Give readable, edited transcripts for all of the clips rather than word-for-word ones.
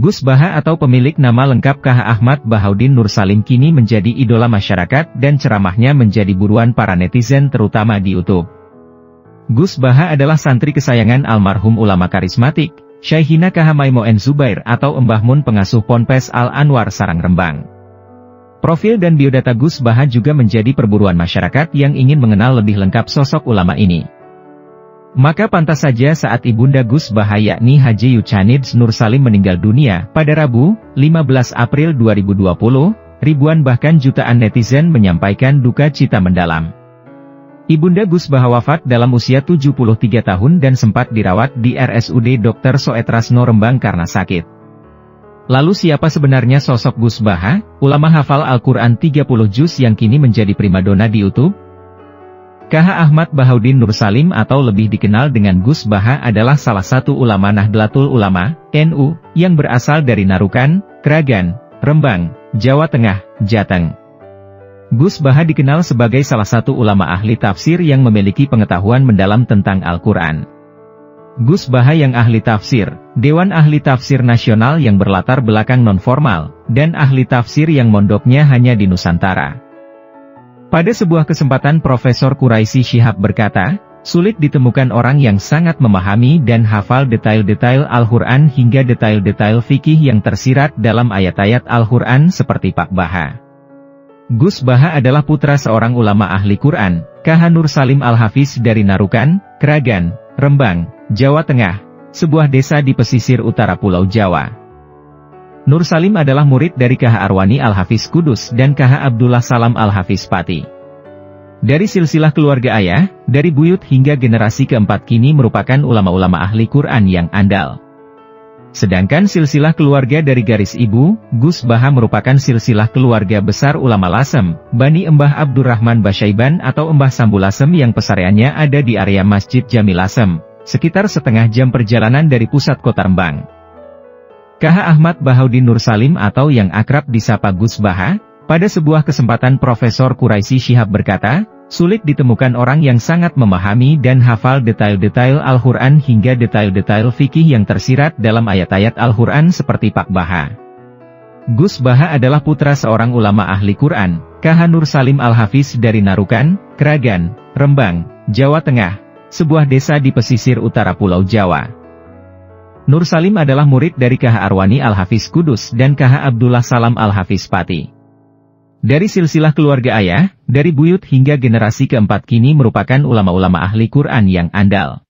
Gus Baha atau pemilik nama lengkap KH Ahmad Bahaudin Nur Salim kini menjadi idola masyarakat dan ceramahnya menjadi buruan para netizen terutama di YouTube. Gus Baha adalah santri kesayangan almarhum ulama karismatik, Syaihina KH Maimoen Zubair atau Mbah Mun pengasuh Ponpes Al-Anwar Sarang Rembang. Profil dan biodata Gus Baha juga menjadi perburuan masyarakat yang ingin mengenal lebih lengkap sosok ulama ini. Maka pantas saja saat ibunda Gus Baha yakni Haji Yuchanids Nur Salim meninggal dunia pada Rabu, 15 April 2020, ribuan bahkan jutaan netizen menyampaikan duka cita mendalam. Ibunda Gus Baha wafat dalam usia 73 tahun dan sempat dirawat di RSUD Dr. Soetrasno Rembang karena sakit. Lalu siapa sebenarnya sosok Gus Baha, ulama hafal Al-Quran 30 juz yang kini menjadi primadona di YouTube? KH Ahmad Bahaudin Nur Salim atau lebih dikenal dengan Gus Baha adalah salah satu ulama Nahdlatul Ulama, NU, yang berasal dari Narukan, Kragan, Rembang, Jawa Tengah, Jateng. Gus Baha dikenal sebagai salah satu ulama ahli tafsir yang memiliki pengetahuan mendalam tentang Al-Quran. Gus Baha yang ahli tafsir, Dewan Ahli Tafsir Nasional yang berlatar belakang non-formal, dan ahli tafsir yang mondoknya hanya di Nusantara. Pada sebuah kesempatan Profesor Quraisy Shihab berkata, sulit ditemukan orang yang sangat memahami dan hafal detail-detail Al-Quran hingga detail-detail fikih yang tersirat dalam ayat-ayat Al-Quran seperti Pak Baha. Gus Baha adalah putra seorang ulama ahli Quran, KH Nur Salim Al-Hafiz dari Narukan, Kragan, Rembang, Jawa Tengah, sebuah desa di pesisir utara Pulau Jawa. Nur Salim adalah murid dari KH Arwani Al-Hafiz Kudus dan KH Abdullah Salam Al-Hafiz Pati. Dari silsilah keluarga ayah, dari buyut hingga generasi keempat kini merupakan ulama-ulama ahli Quran yang andal. Sedangkan silsilah keluarga dari garis ibu, Gus Baha merupakan silsilah keluarga besar ulama Lasem, Bani Mbah Abdurrahman Basyaiban atau Mbah Sambu Lasem yang pesareannya ada di area Masjid Jami Lasem, sekitar setengah jam perjalanan dari pusat kota Rembang. KH Ahmad Bahaudin Nur Salim atau yang akrab disapa Gus Baha, pada sebuah kesempatan Profesor Quraisy Shihab berkata, sulit ditemukan orang yang sangat memahami dan hafal detail-detail Al-Quran hingga detail-detail fikih yang tersirat dalam ayat-ayat Al-Quran seperti Pak Baha. Gus Baha adalah putra seorang ulama ahli Quran, KH Nur Salim Al-Hafiz dari Narukan, Kragan, Rembang, Jawa Tengah, sebuah desa di pesisir utara Pulau Jawa. Nur Salim adalah murid dari KH Arwani Al-Hafiz Kudus dan KH Abdullah Salam Al-Hafiz Pati. Dari silsilah keluarga ayah, dari buyut hingga generasi keempat kini merupakan ulama-ulama ahli Quran yang andal.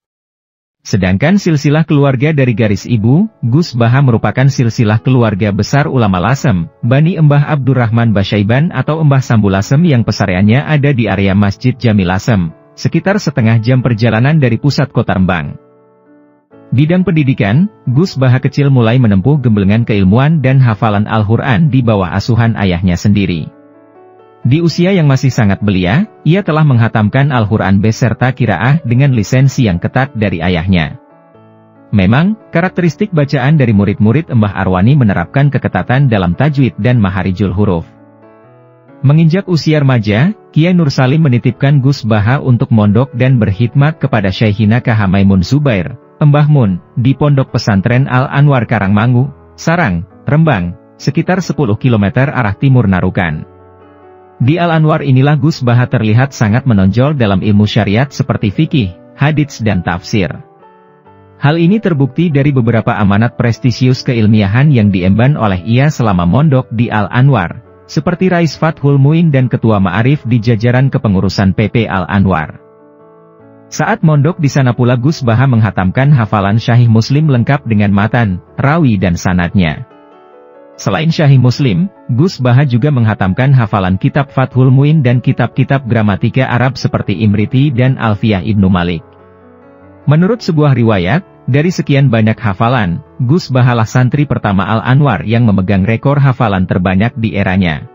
Sedangkan silsilah keluarga dari garis ibu, Gus Baha merupakan silsilah keluarga besar ulama Lasem, Bani Mbah Abdurrahman Basyaiban atau Mbah Sambu Lasem yang pesareannya ada di area Masjid Jami Lasem, sekitar setengah jam perjalanan dari pusat kota Rembang. Bidang pendidikan, Gus Baha kecil mulai menempuh gembelengan keilmuan dan hafalan Al-Quran di bawah asuhan ayahnya sendiri. Di usia yang masih sangat belia, ia telah menghatamkan Al-Quran beserta qiraah dengan lisensi yang ketat dari ayahnya. Memang, karakteristik bacaan dari murid-murid Mbah Arwani menerapkan keketatan dalam tajwid dan maharijul huruf. Menginjak usia remaja, Kiai Nur Salim menitipkan Gus Baha untuk mondok dan berkhidmat kepada Syaihina KH Maimun Zubair, Mbah Mun, di Pondok Pesantren Al-Anwar Karangmangu, Sarang, Rembang, sekitar 10 km arah timur Narukan. Di Al-Anwar inilah Gus Baha terlihat sangat menonjol dalam ilmu syariat seperti fikih, hadits dan tafsir. Hal ini terbukti dari beberapa amanat prestisius keilmiahan yang diemban oleh ia selama mondok di Al-Anwar, seperti Rais Fathul Muin dan Ketua Ma'arif di jajaran kepengurusan PP Al-Anwar. Saat mondok di sana pula Gus Baha menghatamkan hafalan Syahih Muslim lengkap dengan matan, rawi dan sanadnya. Selain Syahih Muslim, Gus Baha juga menghatamkan hafalan kitab Fathul Muin dan kitab-kitab gramatika Arab seperti Imriti dan Alfiyah Ibnu Malik. Menurut sebuah riwayat, dari sekian banyak hafalan, Gus Baha lah santri pertama Al-Anwar yang memegang rekor hafalan terbanyak di eranya.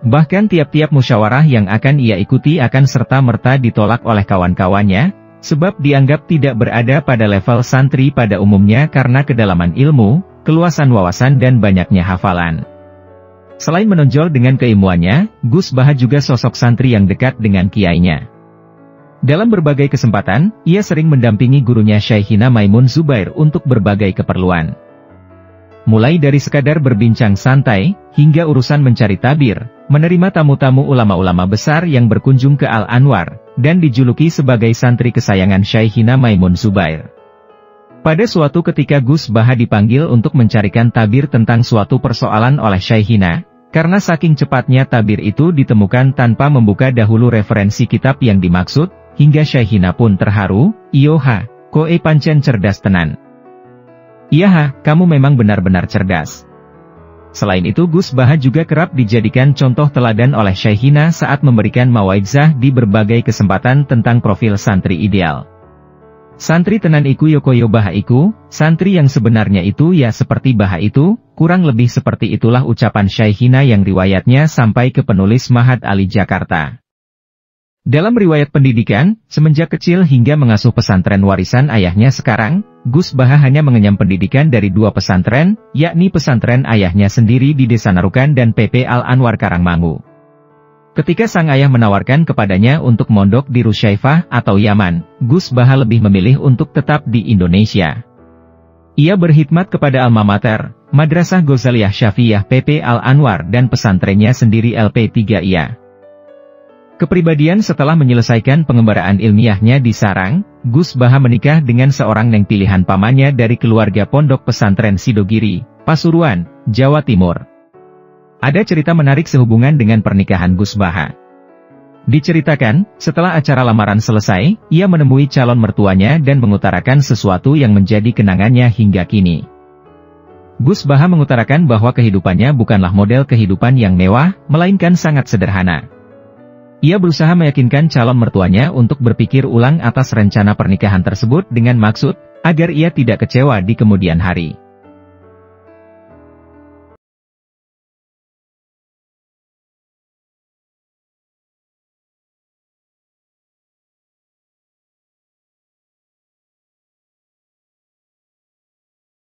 Bahkan tiap-tiap musyawarah yang akan ia ikuti akan serta-merta ditolak oleh kawan-kawannya, sebab dianggap tidak berada pada level santri pada umumnya karena kedalaman ilmu, keluasan wawasan dan banyaknya hafalan. Selain menonjol dengan keilmuannya, Gus Baha juga sosok santri yang dekat dengan kiainya. Dalam berbagai kesempatan, ia sering mendampingi gurunya Syaihina Maimun Zubair untuk berbagai keperluan. mulai dari sekadar berbincang santai, hingga urusan mencari tabir, menerima tamu-tamu ulama-ulama besar yang berkunjung ke Al-Anwar, dan dijuluki sebagai santri kesayangan Syaikhina Maimun Zubair. Pada suatu ketika Gus Baha dipanggil untuk mencarikan tabir tentang suatu persoalan oleh Syaikhina, karena saking cepatnya tabir itu ditemukan tanpa membuka dahulu referensi kitab yang dimaksud, hingga Syaikhina pun terharu, "Iyoha, koe pancen cerdas tenan." "Iya ha, kamu memang benar-benar cerdas." Selain itu Gus Baha juga kerap dijadikan contoh teladan oleh Syaikhina saat memberikan mawaizah di berbagai kesempatan tentang profil santri ideal. "Santri tenan iku yokoyo Baha iku, santri yang sebenarnya itu ya seperti Baha itu," kurang lebih seperti itulah ucapan Syaikhina yang riwayatnya sampai ke penulis Mahat Ali Jakarta. Dalam riwayat pendidikan, semenjak kecil hingga mengasuh pesantren warisan ayahnya sekarang, Gus Baha hanya mengenyam pendidikan dari 2 pesantren, yakni pesantren ayahnya sendiri di Desa Narukan dan PP Al-Anwar Karangmangu. Ketika sang ayah menawarkan kepadanya untuk mondok di Rusyaifah atau Yaman, Gus Baha lebih memilih untuk tetap di Indonesia. Ia berkhidmat kepada alma mater, Madrasah Ghazaliyah Syafiyah PP Al-Anwar dan pesantrennya sendiri LP3IA. Kepribadian setelah menyelesaikan pengembaraan ilmiahnya di Sarang, Gus Baha menikah dengan seorang neng pilihan pamannya dari keluarga pondok pesantren Sidogiri, Pasuruan, Jawa Timur. Ada cerita menarik sehubungan dengan pernikahan Gus Baha. Diceritakan, setelah acara lamaran selesai, ia menemui calon mertuanya dan mengutarakan sesuatu yang menjadi kenangannya hingga kini. Gus Baha mengutarakan bahwa kehidupannya bukanlah model kehidupan yang mewah, melainkan sangat sederhana. Ia berusaha meyakinkan calon mertuanya untuk berpikir ulang atas rencana pernikahan tersebut dengan maksud, agar ia tidak kecewa di kemudian hari.